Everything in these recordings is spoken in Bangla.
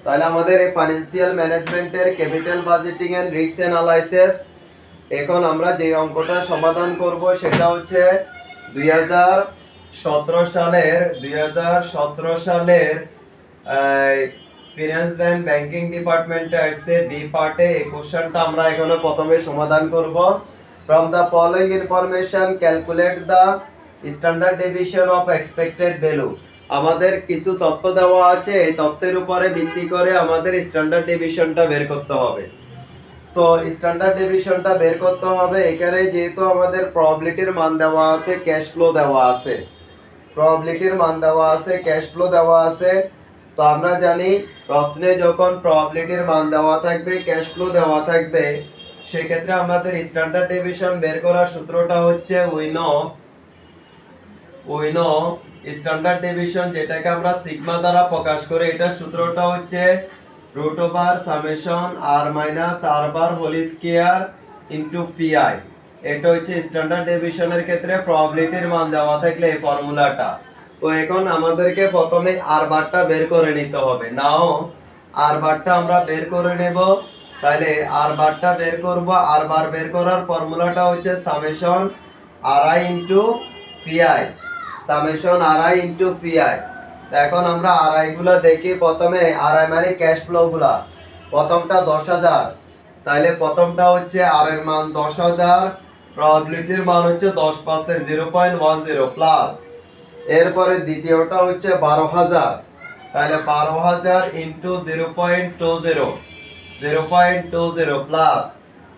তাহলে আমাদের এই ফাইন্যান্সিয়াল ম্যানেজমেন্টের capital budgeting and risk analysis এখন আমরা যে অঙ্কটা সমাধান করব সেটা হচ্ছে 2017 সালের ফিনান্স ব্যাংক ব্যাংকিং ডিপার্টমেন্টে আসছে বি পার্টে। এই কোশ্চেনটা আমরা এখানে প্রথমে সমাধান করব। From the following information calculate the standard deviation of expected value. আমাদের কিছু তথ্য দেওয়া আছে, এই তথ্যের উপরে ভিত্তি করে আমাদের স্ট্যান্ডার্ড ডেভিয়েশনটা বের করতে হবে। তো স্ট্যান্ডার্ড ডেভিয়েশনটা বের করতে হবে। এখানে যেহেতু আমাদের প্রবাবিলিটির মান দেওয়া আছে, ক্যাশ ফ্লো দেওয়া আছে, প্রবাবিলিটির মান দেওয়া আছে, ক্যাশ ফ্লো দেওয়া আছে। তো আমরা জানি প্রশ্নে যখন প্রবাবিলিটির মান দেওয়া থাকবে, ক্যাশ ফ্লো দেওয়া থাকবে, সেক্ষেত্রে আমাদের স্ট্যান্ডার্ড ডেভিয়েশন বের করার সূত্রটা হচ্ছে উই নো স্ট্যান্ডার্ড ডেভিয়েশন, যেটাকে আমরা সিগমা দ্বারা প্রকাশ করি। এটার সূত্রটা হচ্ছে root over summation R minus R bar whole square into P I. এটা হচ্ছে স্ট্যান্ডার্ড ডেভিয়েশনের ক্ষেত্রে প্রবাবিলিটির মান দেওয়া থাকলে এই ফর্মুলাটা। তো এখন আমাদেরকে প্রথমে আর বারটা বের করে নিতে হবে। নাও আর বারটা আমরা বের করে নেব। তাহলে আর বারটা বের করব। আর বার বের করার ফর্মুলাটা হচ্ছে summation R I into P I, summation R I into P I. এখন আমরা আর আই গুলো দেখি। প্রথমে আর আই মানে ক্যাশ ফ্লো গুলা। প্রথমটা 10,000, তাহলে প্রথমটা হচ্ছে আর এর মান 10,000, প্রবাবিলিটির মান হচ্ছে 10%, 0.10 প্লাস। এরপরে দ্বিতীয়টা হচ্ছে 12,000, তাহলে 12,000 ইনটু 0.20, 0.20 প্লাস।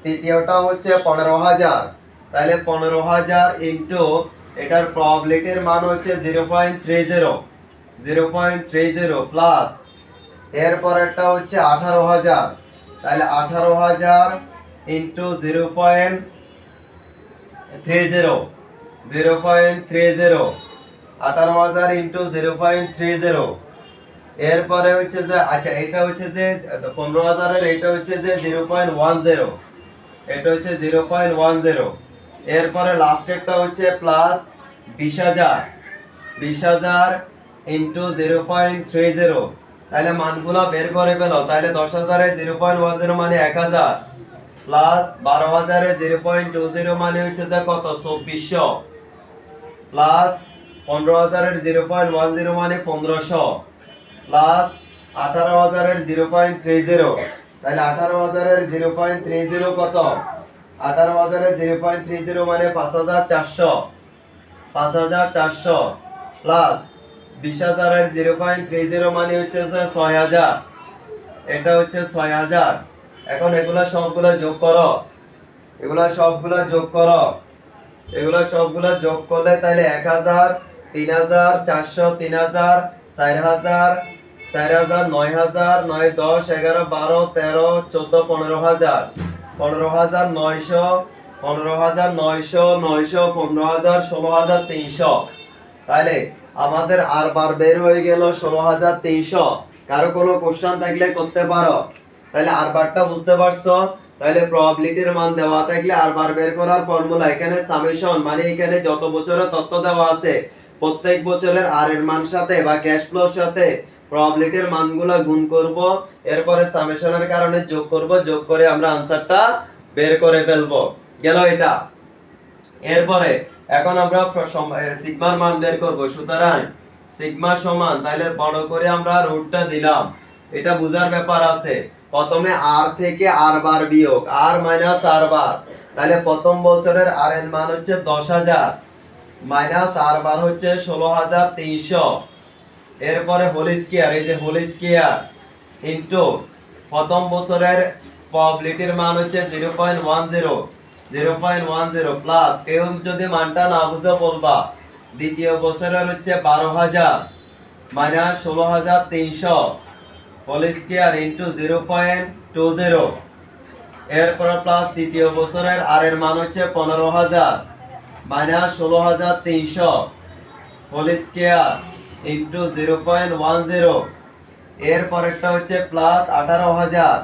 তৃতীয়টা হচ্ছে 15,000, তাহলে 15,000 ইনটু এটার প্রবাবিলিটির মান হচ্ছে 0.30, 0.30 প্লাস। এরপরেরটা হচ্ছে 18,000, তাহলে 18,000 ইনটু 0.30, 0.30, 18,000 ইনটু 0.30। এরপরে হচ্ছে যে আচ্ছা এটা হচ্ছে যে 15,000 এর, এটা হচ্ছে যে 0.10, এটা হচ্ছে 0.10। এরপরে লাস্টেরটা হচ্ছে প্লাস 20,000, 20,000 ইনটু 0.30। তাহলে মানগুলো বের করে ফেলো। তাহলে 10,000 এর 0.10 মানে 1,000 প্লাস 12,000 এর 0.20 মানে হচ্ছে যে কত 2400 প্লাস 15,000 এর 0.10 মানে 1500 প্লাস 18,000 এর 0.30। তাহলে 18,000 এর 0.30 কত? 18,000 এর 0.30 মানে 5,400, 5,400 প্লাস 20,000 এর 0.30 মানে হচ্ছে 6,000, এটা হচ্ছে 6,000। এখন এগুলা সবগুলো যোগ করো, এগুলা সবগুলো যোগ করো, এগুলা সবগুলো যোগ করলে তাহলে 1,000, 3,000, 400, 3,000, 4,000, 4,000, 9,000, 9, 10, 11, 12, 13, 14, 15,000, 15,900, 15,900, 900, 15,000, 16,300। তাহলে আমাদের আর বার বের হয়ে গেল 16,300। কারো কোনো কোশ্চেন থাকলে করতে পারো। তাহলে আর বারটা বুঝতে পারছো? তাহলে প্রবাবিলিটির মান দেওয়া থাকলে আর বার বের করার ফর্মুলা এখানে সামেশন মানে এখানে যত বছরের তথ্য দেওয়া আছে প্রত্যেক বছরের আর এর মান সাথে বা ক্যাশ ফ্লোর সাথে প্রবাবিলিটির মানগুলো গুণ করব, এরপরে সামেশনের কারণে যোগ করব, যোগ করে আমরা আনসারটা বের করে ফেলবো। গেল এটা। এরপরে এখন আমরা সিগমার মান বের করব। সুতরাং সিগমা সমান, তাহলে বড় করে আমরা রুটটা দিলাম, এটা বুঝার ব্যাপার আছে। প্রথমে আর থেকে আর বার বিয়োগ, আর মাইনাস আর বার। তাহলে প্রথম বছরের আর এর মান হচ্ছে 10,000 মাইনাস আর বার হচ্ছে 16,300। এরপরে হোল স্কয়ার, এই যে হোল স্কয়ার ইনটু প্রথম বছরের প্রবাবিলিটির মান হচ্ছে 0.10, 0.10 প্লাস। কেউ যদি মানটা না বুঝে বলবা। দ্বিতীয় বছরের হচ্ছে 12,000 মাইনাস 16,300 হোল স্কয়ার ইনটু 0.20। এরপর প্লাস তৃতীয় বছরের আর এর মান হচ্ছে 15,000 মাইনাস 16,300 হোল স্কয়ার ইনটু 0.10। এর পরেরটা হচ্ছে প্লাস 18,000,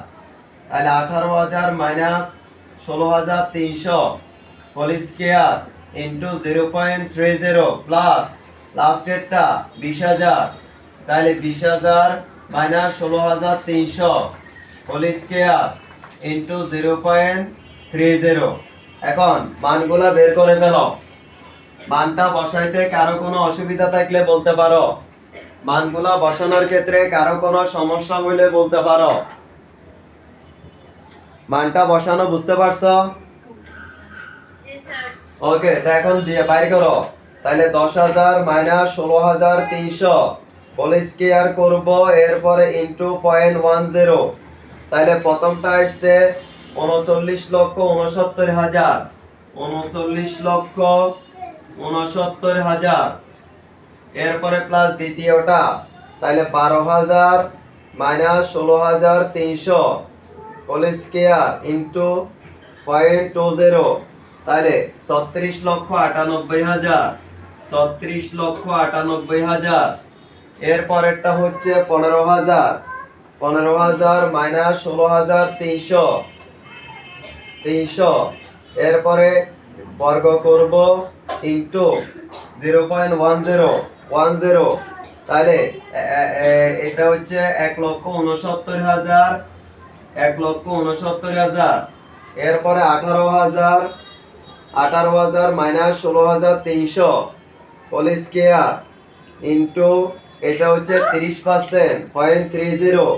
তাহলে 18,000 minus 16,300 whole square into 0.30 plus লাস্টেরটা 20,000, তাহলে 20,000 মাইনাস 16,300 হোল স্কয়ার ইন্টু 0.30। এখন মানগুলা বের করে ফেলো। মানটা বসাইতে কারো কোনো অসুবিধা থাকলে বলতে পারো। মানগুলা বসানোর ক্ষেত্রে কারো কোনো সমস্যা হইলে বলতে পারো। মানটা বসানো বুঝতে পারছো? ওকে, তো এখন বাইর করো। তাহলে 10,000 মাইনাস 16,300 হোল স্কয়ার করব, এরপরে ইনটু 0.10। তাহলে প্রথমটা আসছে 39,69,000, 39,69,000। এরপরে প্লাস দ্বিতীয়টা, তাহলে 12,000 মাইনাস 16,300 হোল স্কয়ার ইনটু 0.20। তাহলে 36,98,000, 36,98,000। এরপরেরটা হচ্ছে 15,000, 15,000 মাইনাস 16,300, 300। এরপরে বর্গ করব ইনটু 0.10, তাহলে এটা হচ্ছে 1,69,000, 1,69,000। এরপরে 18,000, 18,000 মাইনাস 16,300 হোল স্কয়ার ইনটু এটা হচ্ছে 30%, 0.30।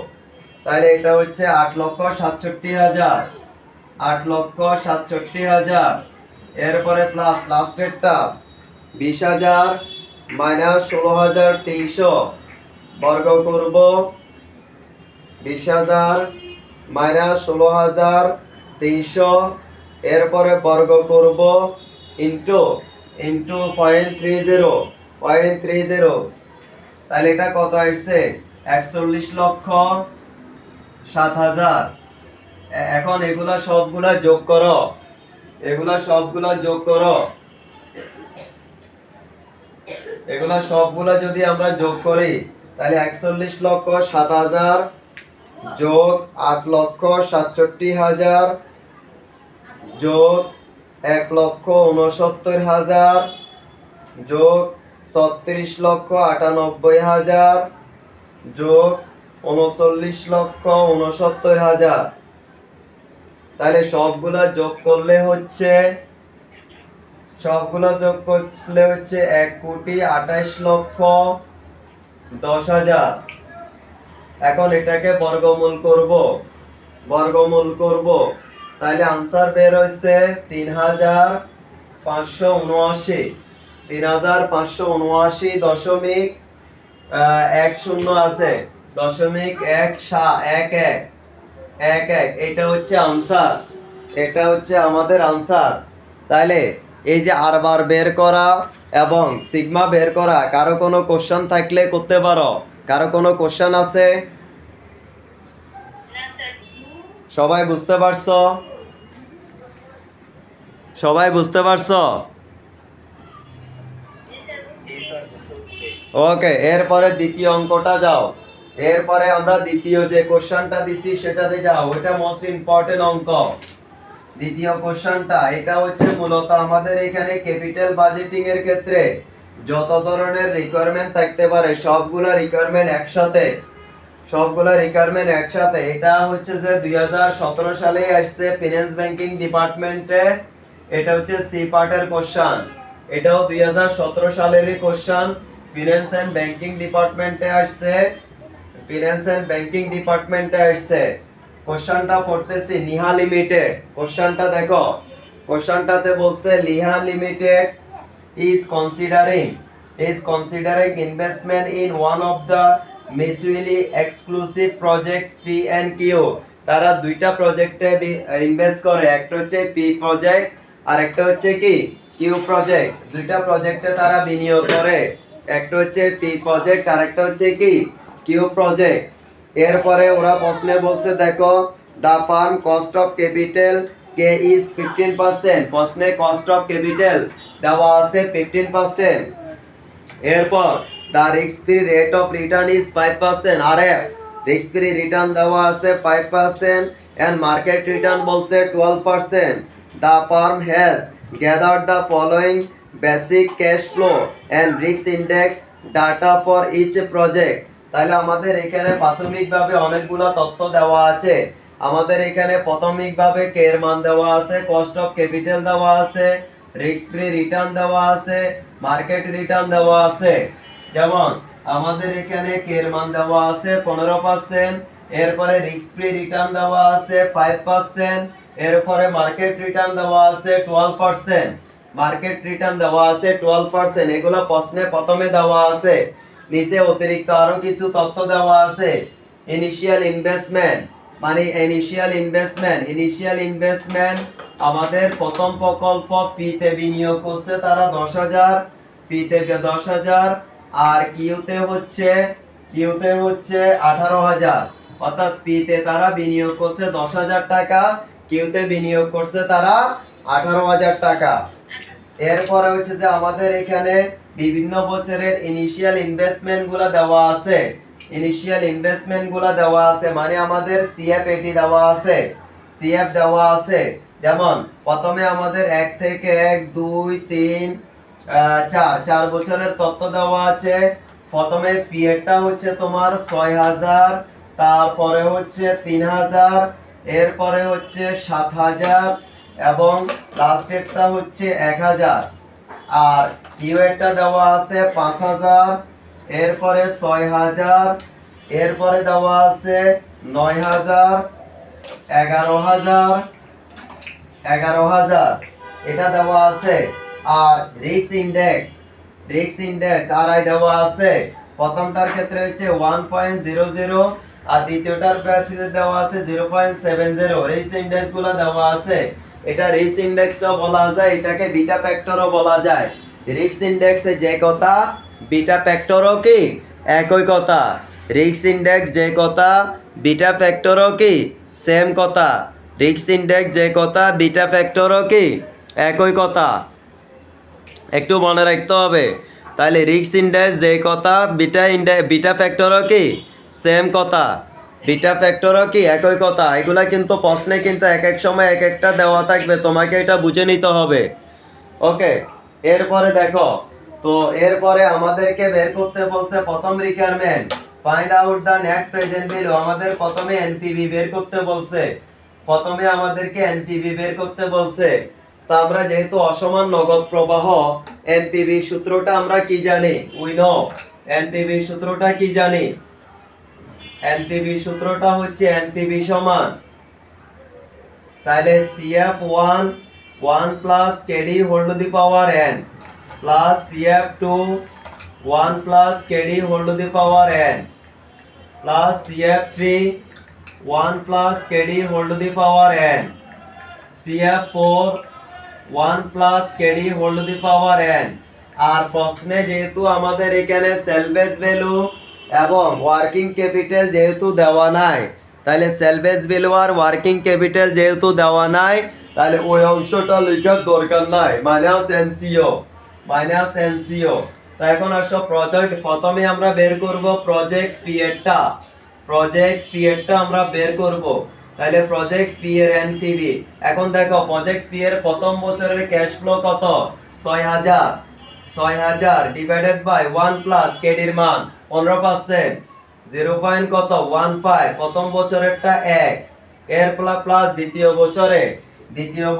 তাহলে এটা হচ্ছে 8,67,000, 8,67,000। এরপরে প্লাস লাস্টেরটা 20,000 মাইনাস 16,300 বর্গ করব, 20,000 মাইনাস 16,300। এরপরে বর্গ করব ইনটু 0.30, 0.30। তাহলে এটা কত আসছে? 41,07,000। এখন এগুলা সবগুলা যোগ করো, এগুলা সবগুলা যোগ করো। এগুলা সবগুলা যদি আমরা যোগ করি তাহলে 41,07,000 যোগ 8,67,000 যোগ 1,69,000 যোগ 36,98,000 যোগ 39,69,000। তাহলে সবগুলা যোগ করলে হচ্ছে 1,28,10,000। এখন এটাকে বর্গমূল করব, বর্গমূল করব। তাহলে आंसर বের হইছে 3,579, 3,579.10 আছে, দশমিক 1111। এটা হচ্ছে आंसर, এটা হচ্ছে আমাদের आंसर। তাহলে এই যে আর বার বের করা এবং সিগমা বের করা, কারো কোনো কোশ্চেন থাকলে করতে পারো। কারো কোনো কোশ্চেন আছে? সবাই বুঝতে পারছো? সবাই বুঝতে পারছো? ওকে, এরপরে দ্বিতীয় অঙ্কটা যাও। এরপরে আমরা দ্বিতীয় যে কোশ্চেনটা দিছি সেটাতে যাও, ওটা মোস্ট ইম্পর্টেন্ট অঙ্ক। দ্বিতীয় কোশ্চেনটা এটা হচ্ছে মূলত আমাদের এখানে ক্যাপিটাল বাজেটিং এর ক্ষেত্রে যত ধরনের রিকোয়ারমেন্ট থাকতে পারে সবগুলা রিকোয়ারমেন্ট একসাথে, সবগুলা রিকোয়ারমেন্ট একসাথে। এটা হচ্ছে যে 2017 সালে আসছে ফিনান্স ব্যাংকিং ডিপার্টমেন্টে। এটা হচ্ছে সি পার্টের কোশ্চেন। এটাও 2017 সালেরই কোশ্চেন, ফিনান্স এন্ড ব্যাংকিং ডিপার্টমেন্টে আসছে, ফিনান্স এন্ড ব্যাংকিং ডিপার্টমেন্টে আসছে। কোশ্চেনটা পড়তেছি নিহা লিমিটেড। কোশ্চেনটা দেখো, কোশ্চেনটাতে বলছে লিহা limited is considering investment in one of the mutually exclusive project P&Q। তারা দুইটা প্রজেক্টে ইনভেস্ট করে, একটা হচ্ছে পি প্রজেক্ট আর একটা হচ্ছে কি কিউ প্রজেক্ট। দুইটা প্রজেক্টে তারা বিনিয়োগ করে, একটা হচ্ছে পি প্রজেক্ট আর একটা হচ্ছে কি কিউ প্রজেক্ট। এরপরে ওরা প্রশ্নে বলছে দেখো the firm cost of capital কে ইজ 15%। প্রশ্নে কস্ট অফ ক্যাপিটাল দেওয়া আছে 15%। এরপর the risk free rate of return is 5%। আরে রিস্ক ফ্রি রিটার্ন দেওয়া আছে 5% এন্ড মার্কেট রিটার্ন বলছে 12%। The firm has gathered the following basic cash flow and risk index data for each project. তাহলে আমাদের এখানে প্রাথমিকভাবে অনেকগুলো তথ্য দেওয়া আছে। আমাদের এখানে প্রাথমিকভাবে কে এর মান দেওয়া আছে, কস্ট অফ ক্যাপিটাল দেওয়া আছে, রিস্ক ফ্রি রিটার্ন দেওয়া আছে, মার্কেট রিটার্ন দেওয়া আছে। যেমন আমাদের এখানে কে এর মান দেওয়া আছে 15%, এরপরে রিস্ক ফ্রি রিটার্ন দেওয়া আছে 5%, এরপরে মার্কেট রিটার্ন দেওয়া আছে 12%। মার্কেট রিটার্ন দেওয়া আছে 12%, এগুলো প্রশ্নে প্রথমে দেওয়া আছে। নিচে অতিরিক্ত আরো কিছু তথ্য দেওয়া আছে। ইনিশিয়াল ইনভেস্টমেন্ট মানে ইনিশিয়াল ইনভেস্টমেন্ট আমাদের প্রথম প্রকল্প ফিতে বিনিয়োগ করছে তারা 10,000, ফিতে 10,000, আর কিউতে হচ্ছে 18,000। অর্থাৎ ফিতে তারা বিনিয়োগ করছে 10,000 টাকা, কিউতে বিনিয়োগ করছে তারা 18,000 টাকা। এরপরে হচ্ছে যে আমাদের এখানে বিভিন্ন বছরের ইনিশিয়াল ইনভেস্টমেন্ট গুলা দেওয়া আছে। মানে আমাদের সিএফ এটি দেওয়া আছে, যেমন প্রথমে আমাদের 1 থেকে 1, 2, 3, 4 বছরের তথ্য দেওয়া আছে। প্রথমে ফিয়েরটা হচ্ছে তোমার 6,000, তারপরে হচ্ছে 3,000, এরপরে হচ্ছে 7,000 এবং লাস্টেরটা হচ্ছে 1,000। আর কিউএরটা দেওয়া আছে 5,000, এরপরে 6,000, এরপরে দেওয়া আছে 9,000, 11,000 এটা দেওয়া আছে। আর রিস্ক ইনডেক্স আরআই দেওয়া আছে। প্রথমটার ক্ষেত্রে হচ্ছে 1.00 আর দ্বিতীয়টার ক্ষেত্রে দেওয়া আছে 0.70। রিস্ক ইনডেক্স গুলো দেওয়া আছে। এটা রিস্ক ইনডেক্সও বলা যায়, এটাকে বিটা ফ্যাক্টরও বলা যায়। রিস্ক ইনডেক্সে যে কথা, বিটা ফ্যাক্টরও কি একই কথা। রিস্ক ইনডেক্স যে কথা, বিটা ফ্যাক্টরও কি সেম কথা। রিস্ক ইনডেক্স যে কথা, বিটা ফ্যাক্টরও কি একই কথা। একটু মনে রাখতে হবে। তাহলে রিস্ক ইনডেক্স যে কথা, বিটা ফ্যাক্টরও কি সেম কথা, বিটা ফ্যাক্টরও কি একই কথা। এগুলা কিন্তু প্রশ্নে কিন্তু এক এক সময় এক একটা দেওয়া থাকবে, তোমাকে এটা বুঝে নিতে হবে। ওকে, এরপরে দেখো, তো এরপরে আমাদেরকে বের করতে বলছে প্রথম requirement, find out the net present value. আমাদের প্রথমে এনপিভি বের করতে বলছে। তো আমরা যেহেতু অসমান নগদ প্রবাহ, এনপিভি সূত্রটা আমরা কি জানি? উই নো এনপিভি সূত্রটা কি জানি? এনপিভি সূত্রটা হচ্ছে এনপিভি সমান, তাহলে CF1 1 plus KD whole to the power n plus CF2 1 plus KD whole to the power n plus CF3 1 plus KD whole to the power n, CF4 1 plus KD whole to the power n। আর প্রশ্নে যেহেতু আমাদের এখানে সেলভেজ ভ্যালু এবং ওয়ার্কিং ক্যাপিটাল যেহেতু দেওয়া নাই, তাহলে সেলভেজ ভ্যালু আর ওয়ার্কিং ক্যাপিটাল যেহেতু দেওয়া নাই, তাহলে ওই অংশটা লেখার দরকার নাই, মাইনাস এনসিও। তো এখন আসো প্রজেক্ট, প্রথমে আমরা বের করব প্রজেক্ট পিরিয়ডটা আমরা বের করব। তাহলে প্রজেক্ট পি এর এনপিভি, এখন দেখো প্রজেক্ট পি এর প্রথম বছরের ক্যাশ ফ্লো কত? 6,000 ডিভাইডেড বাই 1 প্লাস কেডির মান 15%, 0.15 প্রথম বছরেরটা 1, এর প্লাস দ্বিতীয়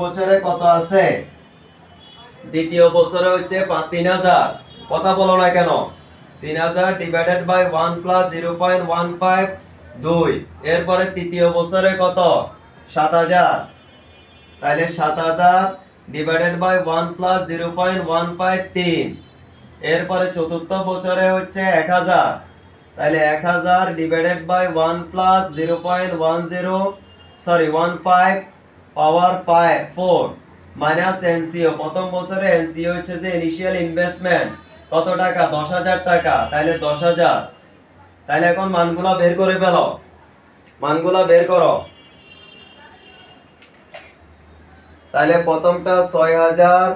বছরে কত আছে? দ্বিতীয় বছরে হচ্ছে 3,000। কথা বলো না কেন? 3,000 ডিভাইডেড বাই 1 প্লাস 0.15 2, এরপরে তৃতীয় বছরে কত? 7,000। তাহলে 7,000 ডিভাইডেড বাই 1 প্লাস 0.15 3, এরপরে চতুর্থ বছরে হচ্ছে 1,000। তাহলে 1,000 divided by 1 plus 0.15 power 4 minus NCO. প্রথম বছরে এনসিও হচ্ছে যে ইনিশিয়াল ইনভেস্টমেন্ট কত টাকা? 10,000 টাকা। তাহলে 10,000। তাহলে এখন মানগুলো বের করে ফেলো, মানগুলো বের করো। তাহলে প্রথমটা 6,000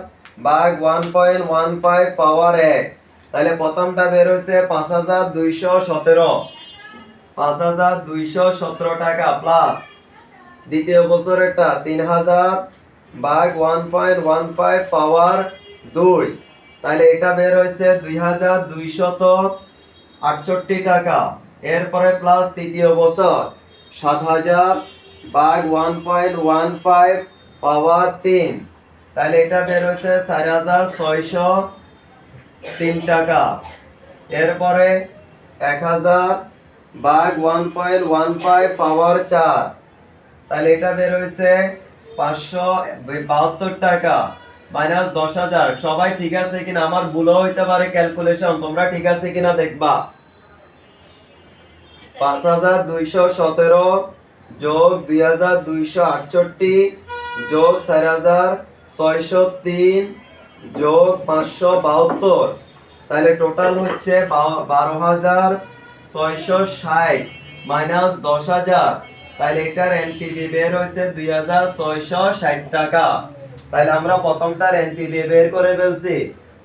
ভাগ 1.15 পাওয়ার 1, তাহলে প্রথমটা বের হয়েছে 5,217 টাকা প্লাস দ্বিতীয় বছরেরটা 3,000 ভাগ 1.15 পাওয়ার 2, তাহলে এটা বের হয়েছে 2,268 টাকা। এরপরে প্লাস তৃতীয় বছর 7,000 ভাগ 1.15 পাওয়ার 3, তাহলে এটা বের হয়েছে 4,603 টাকা। এরপরে 1,000 ভাগ 1.15 পাওয়ার 4, তাহলে এটা বের হয়েছে 572 টাকা মাইনাস 10,000। সবাই ঠিক আছে কিনা, আমার ভুলও হইতে পারে ক্যালকুলেশন, তোমরা ঠিক আছে কিনা দেখবা। 5,217 যোগ 2,268 যোগ 4,603 যোগ 572, তাহলে টোটাল হচ্ছে 12,660 মাইনাস 10,000, তাহলে এটার এনপিভি বের হয়েছে 2,660 টাকা। তাহলে আমরা প্রথমটার এনপিভি বের করে ফেলছি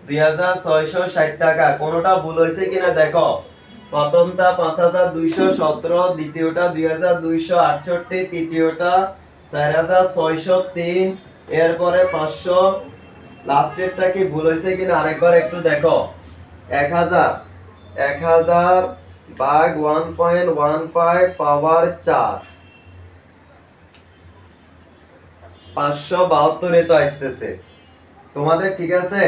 2,660 টাকা। কোনোটা ভুল হয়েছে কিনা দেখো। প্রথমটা 5,217, দ্বিতীয়টা 2,268, তৃতীয়টা 4,603, এরপরে 500, লাস্টেরটা কি ভুল হয়েছে কিনা আরেকবার একটু দেখো। 1,000 ভাগ 1.15 পাওয়ার 4, 572 তো আসতেছে। তোমাদের ঠিক আছে?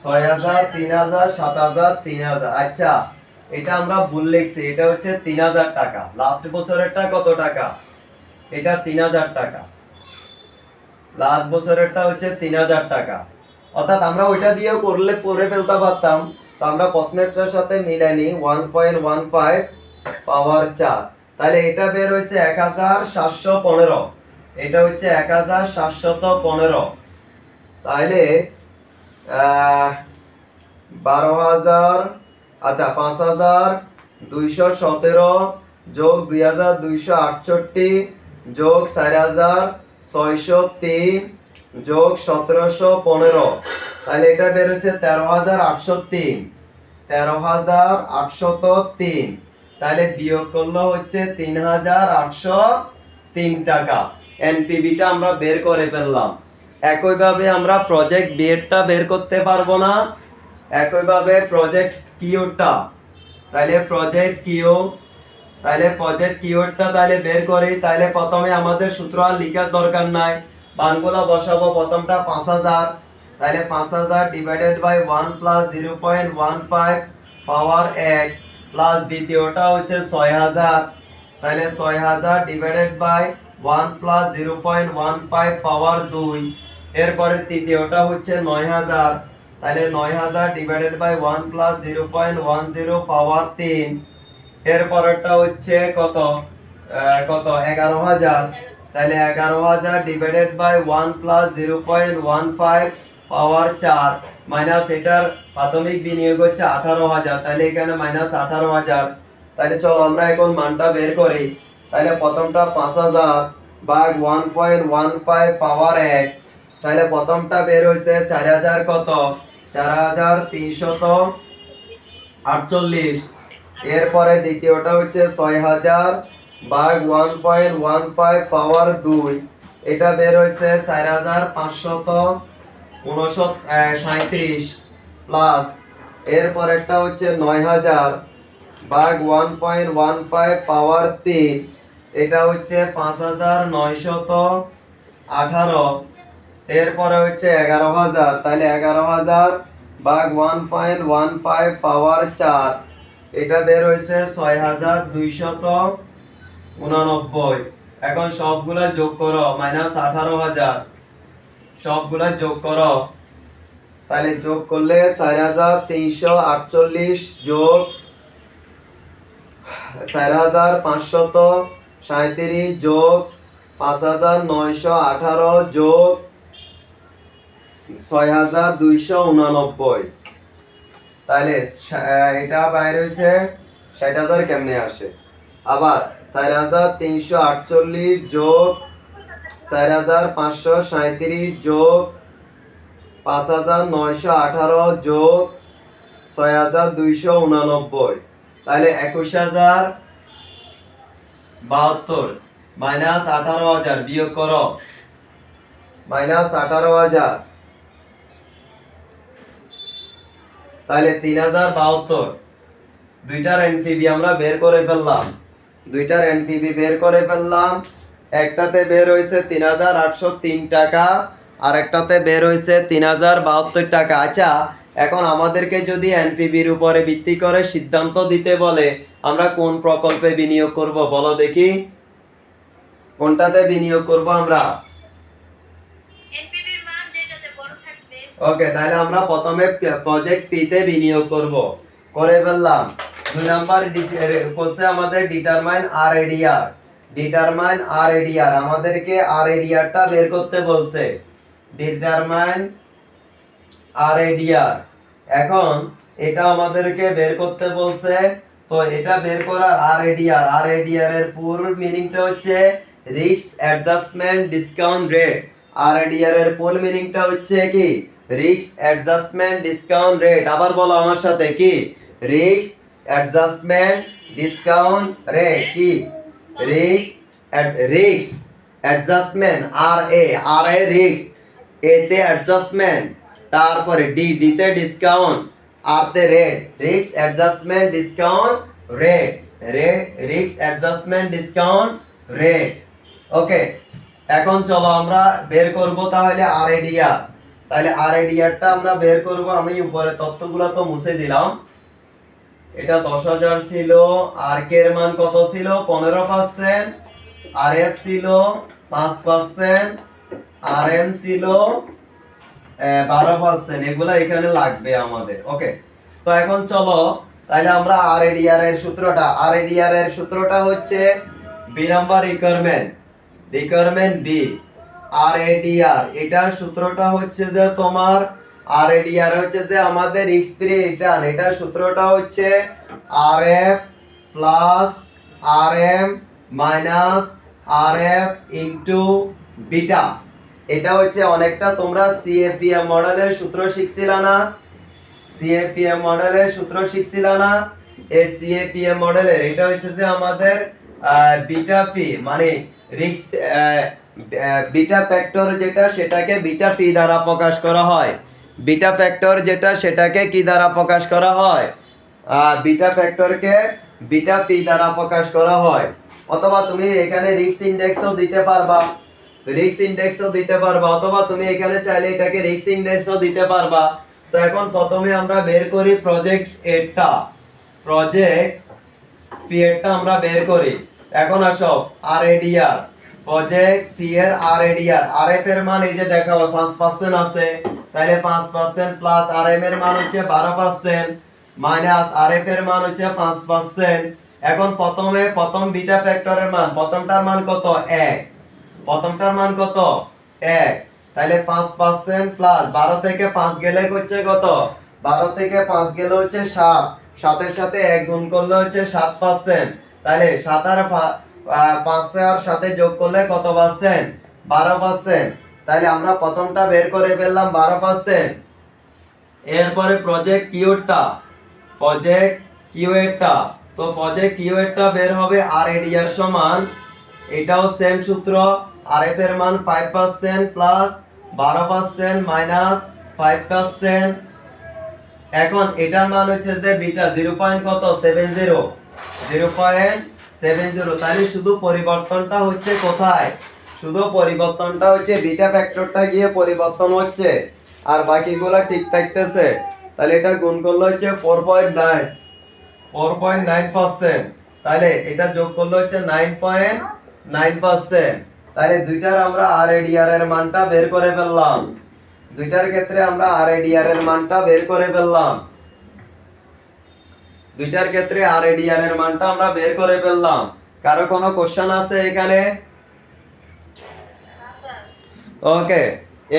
6,000, 3,000, 7,000, 3,000। আচ্ছা, এটা আমরা ভুল লিখছি, এটা হচ্ছে 3,000 টাকা। লাস্ট বছরেরটা কত টাকা? এটা 3,000 টাকা। লাস্ট বছরেরটা হচ্ছে 3,000 টাকা। অর্থাৎ আমরা ওইটা দিয়েও করলে পরে ফেলতে পারতাম, তো আমরা প্রশ্নেরটার সাথে মিলাই নি 1.15 পাওয়ার 4, তাহলে এটা বের হয়েছে 1,715। এটা হচ্ছে 1,715। তাহলে 12,000, আচ্ছা 5,217 যোগ 2,268 যোগ 4,603 যোগ 1,715, তাহলে এটা বের হয়েছে 13,803। 13,803, তাহলে বিয়োগ করলে হচ্ছে 3,803 টাকা। এনপিভিটা আমরা বের করে ফেললাম। একইভাবে আমরা প্রজেক্ট বিএডটা বের করতে পারবো না? একইভাবে প্রজেক্ট কিউটা, তাহলে প্রজেক্ট কিউটা তাহলে বের করি। তাহলে প্রথমে আমাদের সূত্র আর লেখার দরকার নাই, মানগুলো বসাবো। প্রথমটা 5,000, তাহলে 5,000 divided by 1 plus 0.15 power 1, plus দ্বিতীয়টা হচ্ছে 6,000, তাহলে 6,000 ডিভাইডেড বাই 1 প্লাস 0.15 পাওয়ার 2, এরপরে তৃতীয়টা হচ্ছে 9,000, তাহলে 9,000 ডিভাইডেড বাই 1 প্লাস 0.10 পাওয়ার 3, এরপরেরটা হচ্ছে কত 11,000, তাহলে 11,000 divided by 1 plus 0.15 power 4, minus এটার প্রাথমিক বিনিয়োগ হচ্ছে 18,000, তাহলে এখানে মাইনাস 18,000। তাহলে চলো আমরা এখন মানটা বের করি। তাহলে প্রথমটা 5,000 ভাগ 1.15 পাওয়ার 1, তাহলে প্রথমটা বের হয়েছে 4,000 কত 4,348। এরপরে দ্বিতীয়টা হচ্ছে 6,000 ভাগ 1.15 পাওয়ার 2, এটা বের হয়েছে 4,537, প্লাস এরপরেরটা হচ্ছে 9,000 ভাগ 1.15 পাওয়ার 3, এটা হচ্ছে 5,918। এরপরে হচ্ছে 11,000, তাহলে 11,000 ভাগ 1.15 পাওয়ার 4, এটা বের হয়েছে 6,289। এখন সবগুলা যোগ করো, মাইনাস 18,000, সবগুলা যোগ করো। তাহলে যোগ করলে 4,348 যোগ 4,537 যোগ 5,918 যোগ 6,289, তাহলে এটা বাইরে হয়েছে 60,000। কেমনে আসে? আবার 4,348 যোগ 4,537 যোগ 5,918 যোগ 6,289, তাহলে 21,072 মাইনাস 18,000 বিয়োগ করো। মাইনাস 18,000, তাহলে 3072। দুইটার এনপিভি আমরা বের করে ফেললাম, দুইটার এনপিভি বের করে ফেললাম। একটাতে বের হয়েছে 3803 টাকা, আর একটাতে বের হয়েছে 3072 টাকা। আচ্ছা, এখন আমাদেরকে যদি এনপিভির উপরে ভিত্তি করে সিদ্ধান্ত দিতে বলে আমরা কোন প্রকল্পে বিনিয়োগ করব বলো দেখি, কোনটাতে বিনিয়োগ করব আমরা? এনপিভির মান যেটাতে বড় থাকবে। ওকে, তাহলে আমরা প্রথমে প্রজেক্ট ফি তে বিনিয়োগ করব, করে ফেললাম। 2 নাম্বার কোশ্চেন আমাদের ডিটারমাইন আরএডিআর, ডিটারমাইন আরএডিআর, আমাদেরকে আরএডিআরটা বের করতে বলছে, ডিটারমাইন আরএডিআর। এখন এটা আমাদেরকে বের করতে বলছে, তো এটা বের করার আরএডিআর, আরএডিআর এর পুরো মিনিংটা হচ্ছে risk adjustment discount rate. RADR এর ফুল মিনিংটা হচ্ছে কি? Risk adjustment discount rate. আবার বলো আমার সাথে, কি? Risk adjustment discount rate. কি? রিস্ক অ্যাডজাস্টমেন্ট, আর এ রিস্ক, এ তে অ্যাডজাস্টমেন্ট, তারপরে ডি তে ডিসকাউন্ট, আর তে rate, risk adjustment discount rate, risk adjustment discount rate. Okay, এখন চলো আমরা বের করব তাহলে আরএডিআর। তাহলে আরএডিআরটা আমরা বের করব। আমি উপরে তথ্যগুলো তো মুছে দিলাম। এটা 10,000 ছিল, আর কে এর মান কত ছিল? 15%, আর এফ ছিল 5%, আর এম ছিল 12%। এগুলা এখানে লাগবে আমাদের। ওকে, তো এখন চলো তাহলে আমরা আরএডিআর এর সূত্রটা, আরএডিআর এর সূত্রটা হচ্ছে বি নাম্বার রিকোয়ারমেন্ট বি, আরএডিআর এটার সূত্রটা হচ্ছে যে তোমার আরএডিআর হচ্ছে যে আমাদের রিস্ক ফ্রি রিটার্ন, এটার সূত্রটা হচ্ছে RF plus RM minus RF into beta. এটা হচ্ছে অনেকটা তোমরা সিএফপিএম মডেলের সূত্র শিখছিলা না? সিএফপিএম মডেলের সূত্র শিখছিলা না? এই সিএফপিএম মডেলের এটা হচ্ছে যে আমাদের বিটা ফি, মানে রিস্ক বিটা ফ্যাক্টর যেটা সেটাকে বিটা ফি দ্বারা প্রকাশ করা হয়। বিটা ফ্যাক্টর যেটা সেটাকে কি দ্বারা প্রকাশ করা হয়? বিটা ফ্যাক্টরকে বিটা ফি দ্বারা প্রকাশ করা হয়। অথবা তুমি এখানে রিস্ক ইনডেক্সও দিতে পারবা, রিস্ক ইনডেক্সও দিতে পারবা, অথবা তুমি এখানে চাইলে এটাকে রিস্ক ইনডেক্সও দিতে পারবা। তো এখন প্রথমে আমরা বের করি প্রজেক্ট এরটা, প্রজেক্ট ফি এরটা আমরা বের করি। এখন আসো আরএডিআর, প্রজেক্ট ফি এর আরএডিআর, আরএফ এর মান এই যে দেখাও 5% আছে, তাহলে 5% প্লাস আরএম এর মান হচ্ছে 12% মাইনাস আরএফ এর মান হচ্ছে 5%। এখন প্রথমে প্রথম বিটা ফ্যাক্টরের মান, প্রথমটার মান কত? 1, প্রথমটার মান কত? 1, তাহলে 5% প্লাস 12 থেকে 5 গেলে হচ্ছে কত? 12 থেকে 5 গেলে হচ্ছে 7, 7 এর সাথে 1 গুণ করলে হচ্ছে 7%, তাহলে 7 আর 5 আর সাথে যোগ করলে কত পার্সেন্ট? 12%। তাহলে আমরা প্রথমটা বের করে ফেললাম 12%। এরপরে প্রজেক্ট কিউটা, প্রজেক্ট কিউটা, তো প্রজেক্ট কিউটা বের হবে আরএডিআর সমান, এটাও সেম সূত্র, আরএফ এর মান 5% প্লাস 12% মাইনাস 5%। এখন এটার মান হচ্ছে যে বিটা 0.70, তাহলে শুধু পরিবর্তনটা হচ্ছে কোথায়? শুধু পরিবর্তনটা হচ্ছে বিটা ফ্যাক্টরটা গিয়ে পরিবর্তন হচ্ছে, আর বাকিগুলো ঠিক থাকতেছে। তাহলে এটা গুণ করলে হচ্ছে 4.9%, তাহলে এটা যোগ করলে হচ্ছে 9.9%। তাহলে দুইটার আমরা আরএডিআর এর মানটা বের করে ফেললাম, দুইটার ক্ষেত্রে আমরা আরএডিআর এর মানটা বের করে ফেললাম, দুইটার ক্ষেত্রে আরএডিআর এর মানটা আমরা বের করে ফেললাম। কারো কোনো কোশ্চেন আছে এখানে? ওকে,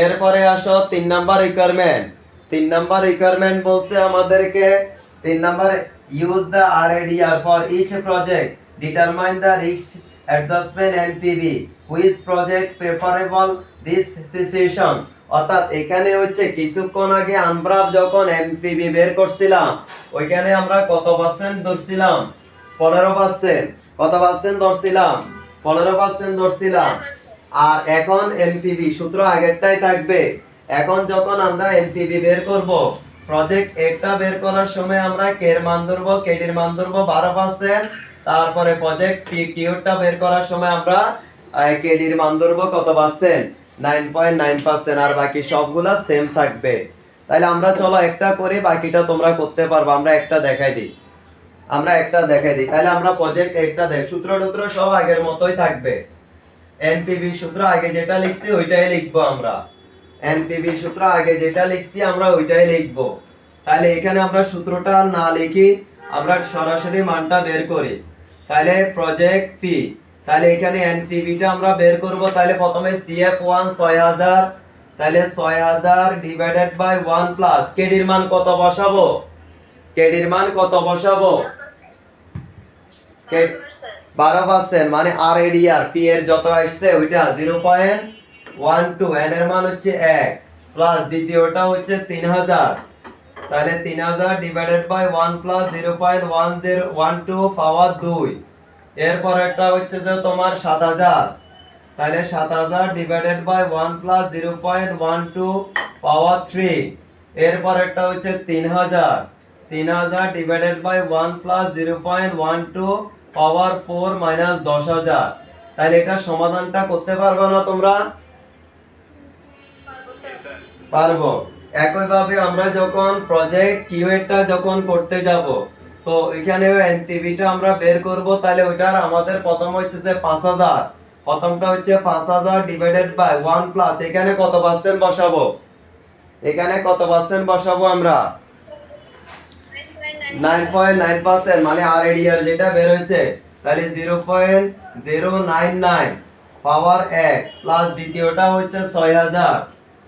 এরপরে আসো 3 নাম্বার রিকোয়ারমেন্ট। 3 নাম্বার রিকোয়ারমেন্ট বলছে আমাদেরকে, 3 number use the RADR for each project, determine the risk adjustment NPV, which project preferable this situation. অর্থাৎ এখানে হচ্ছে কিছুক্ষণ আগে আমরা যখন এনপিভি বের করছিলাম ওইখানে আমরা কত পার্সেন্ট ধরছিলাম? 15%। কত পার্সেন্ট ধরছিলাম? 15% ধরছিলাম। আর এখন এনপিভি সূত্র আগেরটাই থাকবে। এখন যখন আমরা এনপিভি বের করব, প্রজেক্ট এটা বের করার সময় আমরা কে এর মান ধরবো, কেডির মান ধরবো 12%। তারপরে প্রজেক্ট পি কিউটা বের করার সময় আমরা কেডির মান ধরবো কত পার্সেন্ট, 9.9%। আর বাকি সবগুলা সেম থাকবে। তাহলে আমরা চলো একটা করে, বাকিটা তোমরা করতে পারবে। আমরা একটা দেখাই দিই। তাহলে আমরা প্রজেক্ট একটা দেখ, সূত্র টুত্র সব আগের মতোই থাকবে। এনপিভি সূত্র আগে যেটা লিখছি ওইটাই লিখবো আমরা। এনপিভি সূত্র আগে যেটা লিখছি আমরা ওইটাই লিখবো। তাহলে এখানে আমরা সূত্রটা না লিখি, আমরা সরাসরি মানটা বের করি। তাহলে প্রজেক্ট ফি, তাহলে এখানে এনপিভিটা আমরা বের করব। তাহলে প্রথমে সিএফ1 6000, তাহলে 6000 ডিভাইডেড বাই 1 প্লাস কেডির মান কত বসাবো, কেডির মান কত বসাবো, 12%, মানে আর এডিআর পি এর যত আসছে ওইটা 0.12, এন এর মান হচ্ছে 1 প্লাস দ্বিতীয়টা হচ্ছে 3000, তাহলে 3000 ডিভাইডেড বাই 1 প্লাস 0.1012 পাওয়ার 2। এরপরেরটা হচ্ছে যে তোমার 7000, তাহলে 7000 ডিভাইডেড বাই 1 প্লাস 0.12 পাওয়ার 3। এরপরেরটা হচ্ছে 3000 divided by 1 plus 0.12 power 4 minus 10000। তাহলে এটা সমাধানটা করতে পারবে না তোমরা? পারবো। একইভাবে আমরা যখন প্রজেক্ট কিউএটা যখন করতে যাব, তো এখানেও এনপিভিটা আমরা বের করব। তাহলে ওইটার আমাদের প্রথম হচ্ছে যে 5000, প্রথমটা হচ্ছে 5000 ডিভাইডেড বাই 1 প্লাস এখানে কত পার্সেন্ট বসাবো, এখানে কত পার্সেন্ট বসাবো আমরা, 9.9%, মানে আর এডিআর যেটা বের হয়েছে। তাহলে 0.099 পাওয়ার 1 প্লাস দ্বিতীয়টা হচ্ছে 6000,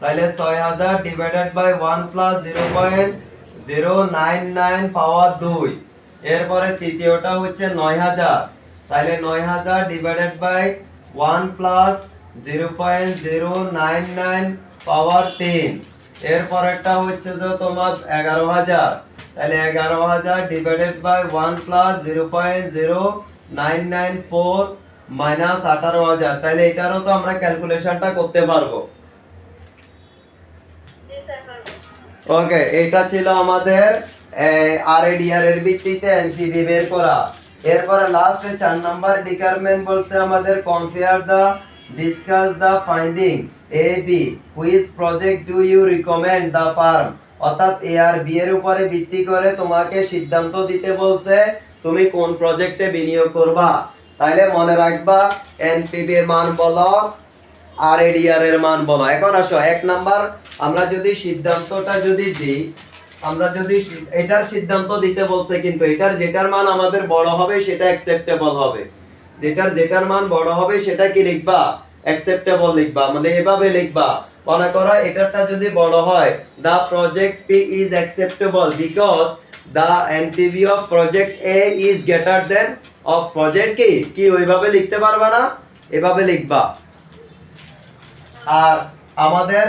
তাহলে 6000 ডিভাইডেড বাই 1 প্লাস 0.099 পাওয়ার 2। এরপরে তৃতীয়টা হচ্ছে 9000, তাহলে 9000 ডিভাইডেড বাই 1 প্লাস 0.099 পাওয়ার 3। এরপরেরটা হচ্ছে যে তোমার 11000, তাহলে 11000 ডিভাইডেড বাই 1 প্লাস 0.0994 মাইনাস 18000। তাহলে এটারও তো আমরা ক্যালকুলেশনটা করতে পারবো। ওকে, এটা ছিল আমাদের আরএডিআর এর ভিত্তিতে এনপিভি বের করা। এরপরে লাস্টে 4 নাম্বার রিকোয়ারমেন্ট বলছে আমাদের compare the, discuss the finding A B, which project do you recommend the firm. অর্থাৎ এ আর বি এর উপরে ভিত্তি করে তোমাকে সিদ্ধান্ত দিতে বলছে তুমি কোন প্রজেক্টে বিনিয়োগ করবা। তাইলে মনে রাখবা এনপিভি এর মান বলো আর এডিআর এর মান বলো। এখন আসো 1 নাম্বার, আমরা যদি সিদ্ধান্তটা যদি দিই, আমরা যদি এটার সিদ্ধান্ত দিতে বলছে, কিন্তু এটার যেটার মান আমাদের বড় হবে সেটা অ্যাকসেপ্টেবল হবে। যেটার মান বড় হবে সেটা কি লিখবা, অ্যাকসেপ্টেবল লিখবা। মানে এভাবে লিখবা, মনে করো এটারটা যদি বড় হয়, the project P is acceptable because the NPV of project A is greater than of project কি ওইভাবে লিখতে পারবা না, এভাবে লিখবা। আর আমাদের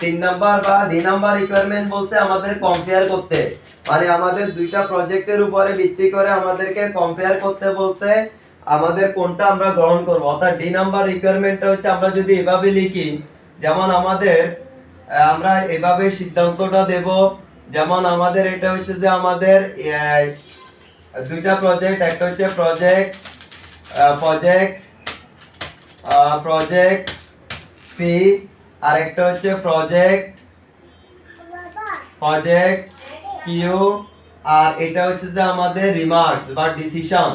3 নাম্বার বা 2 নাম্বার রিকোয়ারমেন্ট বলছে আমাদের কম্পেয়ার করতে, মানে আমাদের দুইটা প্রজেক্টের উপরে ভিত্তি করে আমাদেরকে কম্পেয়ার করতে বলছে আমাদের কোনটা আমরা গ্রহণ করব। অর্থাৎ ডি নাম্বার রিকোয়ারমেন্টটা হচ্ছে আমরা যদি এভাবে লিখি, যেমন আমাদের আমরা এভাবে সিদ্ধান্তটা দেব, যেমন আমাদের এটা হচ্ছে যে আমাদের দুইটা প্রজেক্ট, একটা হচ্ছে প্রজেক্ট পি, আর একটা হচ্ছে প্রজেক্ট কিউ, আর এটা হচ্ছে যে আমাদের রিমার্কস বা ডিসিশন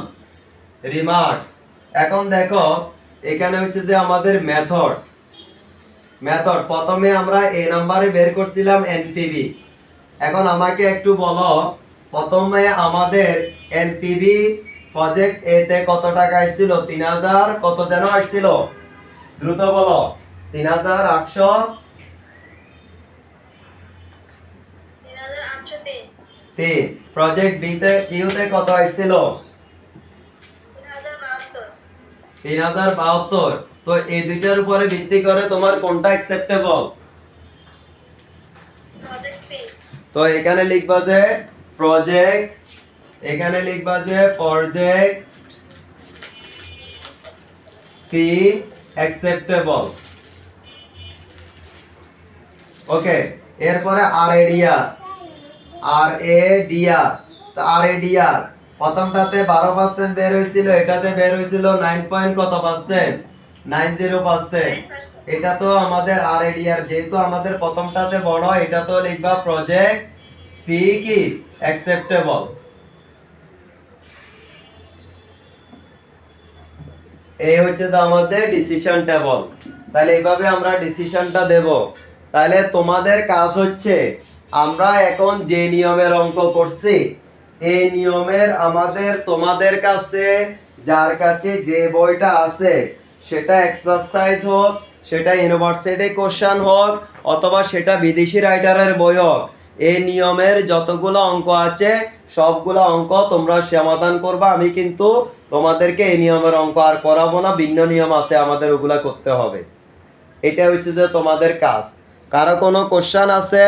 রিমার্কস। এখন দেখো এখানে হচ্ছে যে আমাদের মেথড প্রথমে আমরা এ নাম্বারে বের করছিলাম এনপিভি। এখন আমাকে একটু বলো, প্রথমে আমাদের এনপিভি প্রজেক্ট এ তে কত টাকা আসছিল, 3000 কত যেন আসছিল, দ্রুত বলো, 3803। প্রজেক্ট বি তে কিউ তে কত আসছিল, 3072। তো এই দুইটার উপরে ভিত্তি করে তোমার কোনটা অ্যাকসেপ্টেবল, তো এখানে লিখবা যে প্রজেক্ট, এখানে লিখবা যে প্রজেক্ট পি অ্যাকসেপ্টেবল। ওকে, এরপরে আরএডিআর। তো আরএডিআর প্রথমটাতে 12% বের হয়েছিল, এটাতে বের হয়েছিল 9 পয়েন্ট কত পার্সেন্ট, 90%। এটা তো আমাদের আরএডিআর, যেহেতু আমাদের প্রথমটাতে বড়, এটা তো লিখবা প্রজেক্ট ফি কি অ্যাকসেপ্টেবল। এই হচ্ছে তো আমাদের ডিসিশন টেবল। তাহলে এইভাবে আমরা ডিসিশনটা দেব। তাহলে তোমাদের কাজ হচ্ছে, আমরা এখন যে নিয়মের অঙ্ক করছি, এই নিয়মের আমাদের তোমাদের কাছে, যার কাছে যে বইটা আছে, সেটা এক্সারসাইজ হোক, সেটা ইউনিভার্সিটি কোশ্চেন হোক, অথবা সেটা বিদেশি রাইটারের বই হোক, এই নিয়মের যতগুলো অঙ্ক আছে সবগুলো অঙ্ক তোমরা সমাধান করবা। আমি কিন্তু তোমাদেরকে এই নিয়মের অঙ্ক আর করাবো না, ভিন্ন নিয়ম আছে আমাদের, ওগুলা করতে হবে। এটা হচ্ছে যে তোমাদের কাজ। কারো কোনো কোশ্চেন আছে?